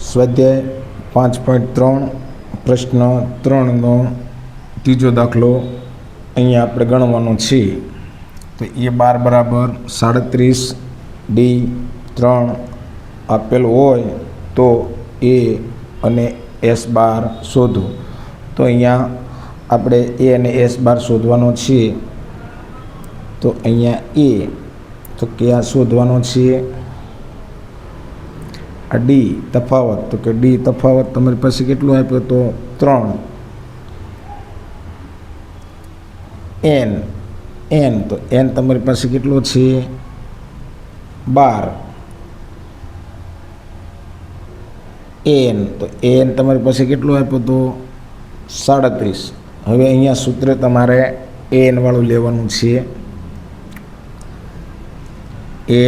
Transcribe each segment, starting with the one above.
સ્વાધ્યાય 5.3 પ્રશ્ન 3નો ત્રીજો દાખલો અહીંયા આપણે ગણવાનો છે. તો A12 બરાબર 37 D3 આપેલ હોય તો A અને S12 શોધો. તો અહીંયા આપણે A અને S12 શોધવાનો છે. તો અહીંયા A તો કે આ શોધવાનો છે. આ D તફાવત, તો કે D તફાવત તમારી પાસે કેટલું આપ્યો તો 3. N તો N તમારી પાસે કેટલો છે 12. N તો N તમારી પાસે કેટલું આપ્યો તો 37. હવે અહીંયા સૂત્ર તમારે N વાળું લેવાનું છે.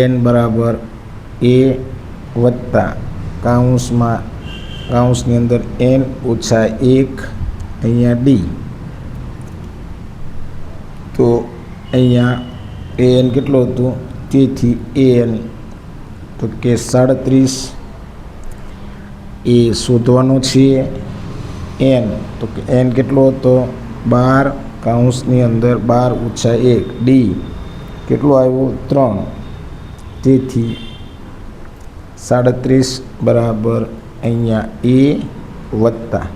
N બરાબર A વત્તા કાઉન્સની અંદર N ઓછા 1 અહીંયા D. તો અહીંયા N કેટલો હતું, તેથી N તો કે 37 એ શોધવાનો છે. N તો કે N કેટલો હતો 12 કાઉન્સની અંદર 12 ઓછા 1 D કેટલું આવ્યું 3. તેથી 37 બરાબર અહીંયા A વત્તા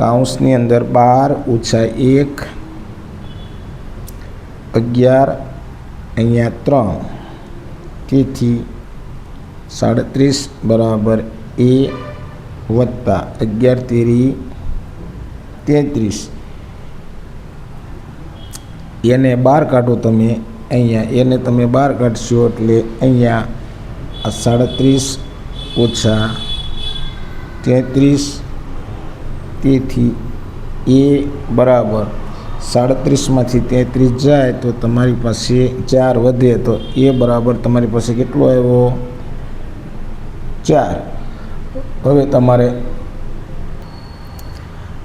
કાઉન્સની અંદર 12 ઓછા 1 11 અહીંયા 3. તેથી 37 બરાબર A વત્તા 11 તેરી 33. એને બહાર કાઢો તમે. અહીંયા એને તમે બહાર કાઢશો એટલે અહીંયા આ 37 ઓછા 33. તેથી A બરાબર 37માંથી 33 જાય તો તમારી પાસે 4 વધે. તો A બરાબર તમારી પાસે કેટલો આવ્યો 4.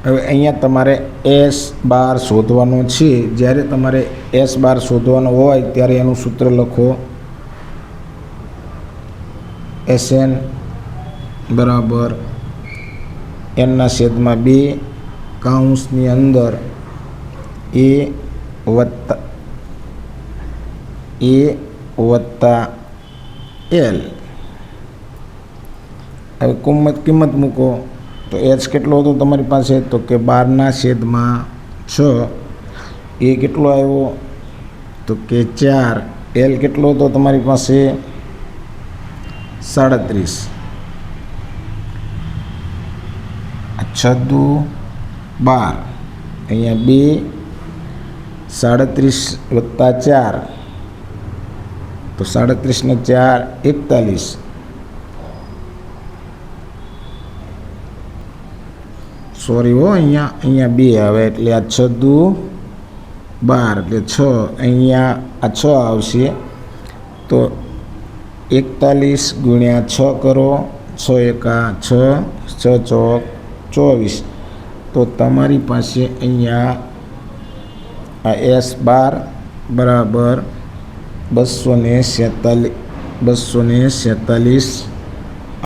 હવે અહીંયા તમારે S12 શોધવાનો છે. જ્યારે તમારે S12 શોધવાનો હોય ત્યારે એનું સૂત્ર લખો. SN બરાબર N/2 કાઉન્સની અંદર A વત્તા L. હવે કિંમત મૂકો. તો H કેટલો હતો તમારી પાસે, તો કે 12/6. A કેટલો આવ્યો તો કે 4. L કેટલો હતો તમારી પાસે 37. 6 દુ 12. અહીંયા 2 37 વત્તા 4 તો 37 ને 4 41. સોરી હો, અહીંયા 2 આવે એટલે આ 6 દુ 12 એટલે 6. અહીંયા આ 6 આવશે. તો 41 ગુણ્યા 6 કરો. 6 એકા 6, 6 ચોક 24. તો તમારી પાસે અહીંયા આ S12 બરાબર 247